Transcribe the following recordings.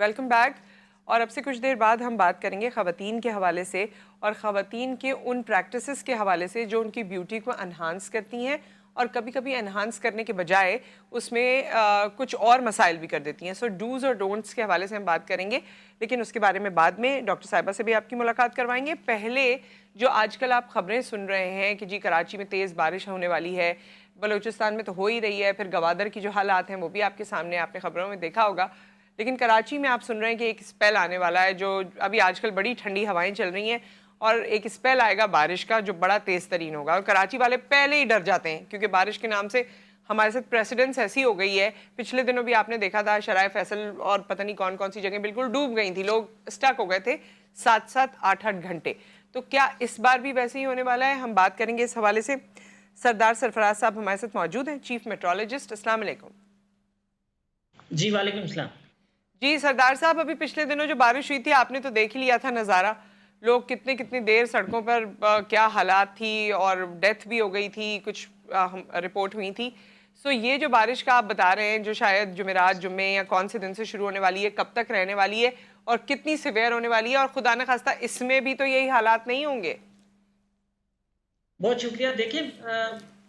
Welcome back. और अब से कुछ देर बाद हम बात करेंगे ख़वातीन के हवाले से और ख़वातीन के उन प्रैक्टिसेस के हवाले से जो उनकी ब्यूटी को एनहांस करती हैं और कभी कभी एनहांस करने के बजाय उसमें कुछ और मसाइल भी कर देती हैं। सो डूज़ और डोंट्स के हवाले से हम बात करेंगे, लेकिन उसके बारे में बाद में डॉक्टर साहिबा से भी आपकी मुलाकात करवाएंगे। पहले जो आजकल आप ख़बरें सुन रहे हैं कि जी कराची में तेज़ बारिश होने वाली है, बलूचिस्तान में तो हो ही रही है, फिर गवादर की जो हालात हैं वो भी आपके सामने, आपने ख़बरों में देखा होगा, लेकिन कराची में आप सुन रहे हैं कि एक स्पेल आने वाला है। जो अभी आजकल बड़ी ठंडी हवाएं चल रही हैं और एक स्पेल आएगा बारिश का जो बड़ा तेज़ तरीन होगा, और कराची वाले पहले ही डर जाते हैं क्योंकि बारिश के नाम से हमारे साथ प्रेसिडेंस ऐसी हो गई है। पिछले दिनों भी आपने देखा था शराय फैसल और पता नहीं कौन कौन सी जगह बिल्कुल डूब गई थी, लोग स्टक हो गए थे 7-7 8-8 घंटे। तो क्या इस बार भी वैसे ही होने वाला है? हम बात करेंगे इस हवाले से। सरदार सरफराज साहब हमारे साथ मौजूद हैं, चीफ मेट्रोलॉजिस्ट। अस्सलाम वालेकुम। जी वालेकुम सलाम। जी सरदार साहब, अभी पिछले दिनों जो बारिश हुई थी आपने तो देख ही लिया था नज़ारा, लोग कितनी कितनी देर सड़कों पर, क्या हालात थी, और डेथ भी हो गई थी, कुछ रिपोर्ट हुई थी। सो ये जो बारिश का आप बता रहे हैं जो शायद जुमेरात जुम्मे या कौन से दिन से शुरू होने वाली है, कब तक रहने वाली है और कितनी सिवियर होने वाली है, और खुदा न खास्ता इसमें भी तो यही हालात नहीं होंगे? बहुत शुक्रिया। देखिए,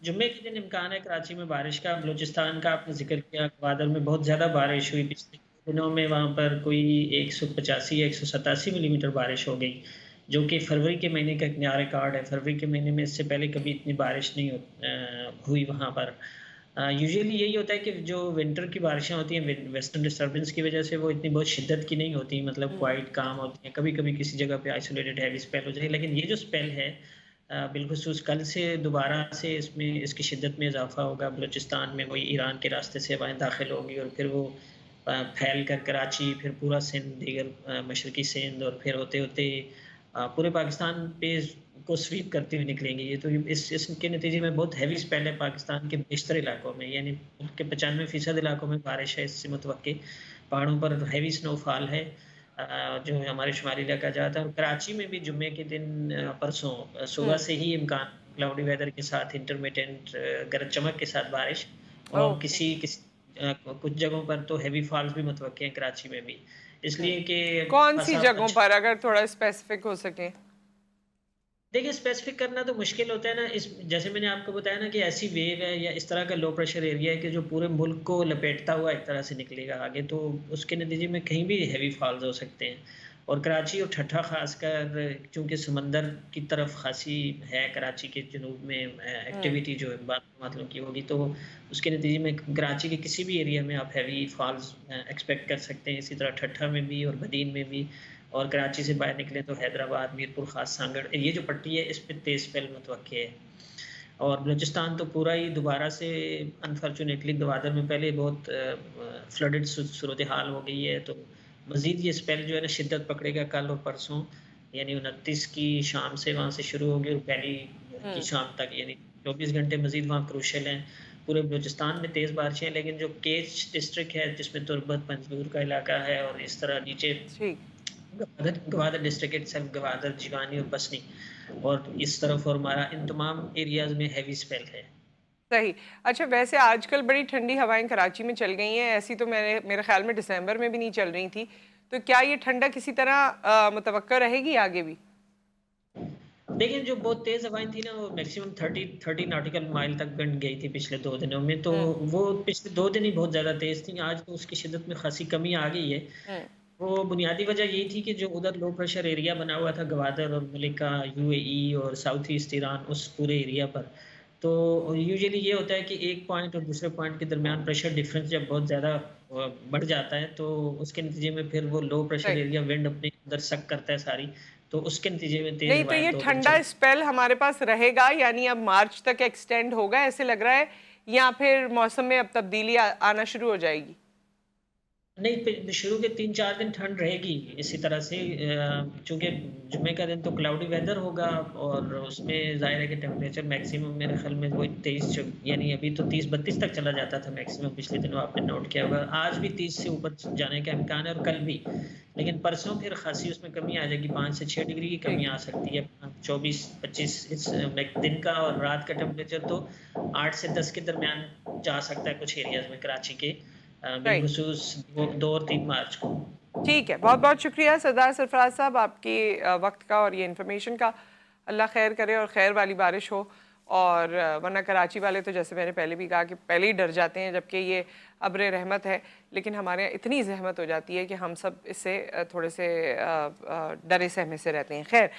जुम्मे के दिन इम्कान है कराची में बारिश का। बलूचिस्तान का आपने जिक्र किया, ग्वादर में बहुत ज़्यादा बारिश हुई पिछले दिनों में, वहाँ पर कोई 185 या 187 मिलीमीटर बारिश हो गई, जो कि फरवरी के महीने का एक नया रिकॉर्ड है। फरवरी के महीने में इससे पहले कभी इतनी बारिश नहीं हुई वहाँ पर। यूजुअली यही होता है कि जो विंटर की बारिशें होती हैं वेस्टर्न डिस्टर्बेंस की वजह से, वो इतनी बहुत शिद्दत की नहीं होती, मतलब क्वाइट काम होती हैं। कभी कभी किसी जगह पे आइसोलेटेड हैवी स्पेल हो जाए, लेकिन ये जो स्पेल है बिलखुसूस कल से दोबारा से इसमें इसकी शिद्दत में इजाफा होगा। बलूचिस्तान में वही ईरान के रास्ते से हवाएं दाखिल होंगी और फिर वो फैल कर कराची, फिर पूरा सिंध, दीगर मशरकी सिंध, और फिर होते होते पूरे पाकिस्तान पे को स्वीप करती हुई निकलेंगी। ये तो इसके नतीजे में बहुत हैवी स्पेल है पाकिस्तान के बेशतर इलाकों में, यानी के 95% इलाकों में बारिश है इससे मुतवक्के। पहाड़ों पर हैवी स्नोफॉल है जो हमारे शुमाली इलाका जाता है। और कराची में भी जुम्मे के दिन परसों सुबह से ही इम्कान क्लाउडी वेदर के साथ इंटरमिटेंट गरज चमक के साथ बारिश, और ओके। कुछ जगहों पर तो हैवी फॉल्स भी मुतवक्के हैं कराची में भी, इसलिए कि कौन सी बसा जगहों पर, अगर थोड़ा स्पेसिफिक हो सके? देखिए, स्पेसिफिक करना तो मुश्किल होता है ना। इस जैसे मैंने आपको बताया ना कि ऐसी वेव है या इस तरह का लो प्रेशर एरिया है कि जो पूरे मुल्क को लपेटता हुआ एक तरह से निकलेगा आगे, तो उसके नतीजे में कहीं भी हैवी फॉल्स हो सकते हैं। और कराची और ठट्ठा खासकर, चूंकि समंदर की तरफ खासी है कराची के जुनूब में एक्टिविटी जो है बात मतलब की होगी, तो उसके नतीजे में कराची के किसी भी एरिया में आप हैवी फॉल्स एक्सपेक्ट कर सकते हैं। इसी तरह ठट्ठा में भी और बदीन में भी, और कराची से बाहर निकले तो हैदराबाद, मीरपुर खास, सांगड़, ये जो पट्टी है इस पे तेज स्पेल मुतवक्के है। और बलूचिस्तान तो पूरा ही दोबारा से अनफॉर्चुनेटली गवादर में पहले बहुत फ्लडेड सूरत हाल हो गई है, तो मजीद ये स्पेल जो है ना शिद्दत पकड़ेगा कल और परसों, यानी 29 की शाम से वहाँ से शुरू होगी और पहली की शाम तक, यानी 24 घंटे मजीद वहाँ क्रूशल हैं। पूरे बलूचिस्तान में तेज़ बारिशें हैं, लेकिन जो केच डिस्ट्रिक्ट है जिसमें तुरबत पंजगूर का इलाका है और इस तरह नीचे ठीक। गवादर डिस्ट्रिक्ट इटसेल्फ, गवादर, जिवानी और बसनी, और इस तरफ और हमारा, इन तमाम एरियाज में हैवी स्पेल है। सही। अच्छा, वैसे आजकल बड़ी ठंडी हवाएं कराची में चल गई हैं, ऐसी तो मेरे ख्याल में दिसंबर में भी नहीं चल रही थी। तो क्या ये ठंडक किसी तरह मुतवक्का रहेगी आगे भी? देखिए, जो बहुत तेज़ हवाएँ थी ना, वो मैक्सिमम 30 नॉटिकल माइल तक बन गई थी पिछले 2 दिनों में, तो हम्म। वो पिछले 2 दिन ही बहुत ज़्यादा तेज़ थी। आज तो उसकी शिद्दत में खासी कमी आ गई है। हम्म। वो बुनियादी वजह यही थी कि जो उधर लो प्रेशर एरिया बना हुआ था ग्वादर और मलिका, यूएई और साउथ ईस्ट ईरान, उस पूरे एरिया पर, तो यूजुअली ये होता है कि एक पॉइंट और दूसरे पॉइंट के दरमियान प्रेशर डिफरेंस जब बहुत ज़्यादा बढ़ जाता है, तो उसके नतीजे में फिर वो लो प्रेशर सही। एरिया विंड अपने अंदर सक करता है सारी, तो उसके नतीजे में तेज़ नहीं, तो हवाएं ये 2 दिन ठंडा चली। स्पेल हमारे पास रहेगा, यानी अब मार्च तक एक्सटेंड होगा ऐसे लग रहा है, या फिर मौसम में अब तब्दीली आना शुरू हो जाएगी? नहीं, शुरू के 3-4 दिन ठंड रहेगी इसी तरह से, चूंकि जुम्मे का दिन तो क्लाउडी वेदर होगा, और उसमें जाहिर है कि टेम्परेचर मैक्सिमम मेरे ख्याल में वही 23, यानी अभी तो 30-32 तक चला जाता था मैक्सिमम, पिछले दिनों आपने नोट किया होगा। आज भी 30 से ऊपर जाने का इम्कान है और कल भी, लेकिन परसों फिर खासी उसमें कमी आ जाएगी, 5 से 6 डिग्री की कमी ठीक। आ सकती है। 24-25 इस दिन का, और रात का टेम्परेचर तो 8 से 10 के दरमियान जा सकता है कुछ एरियाज में कराची के, राइट। बिलखुसूस 2 और 3 मार्च को। ठीक है, बहुत बहुत शुक्रिया सरदार सरफराज साहब, आपके वक्त का और ये इन्फॉर्मेशन का। अल्लाह खैर करे और खैर वाली बारिश हो। और वरना कराची वाले तो जैसे मैंने पहले भी कहा कि पहले ही डर जाते हैं, जबकि ये अब्र रहमत है। लेकिन हमारे यहाँ इतनी जहमत हो जाती है कि हम सब इससे थोड़े से डरे सहमे से रहते हैं। खैर।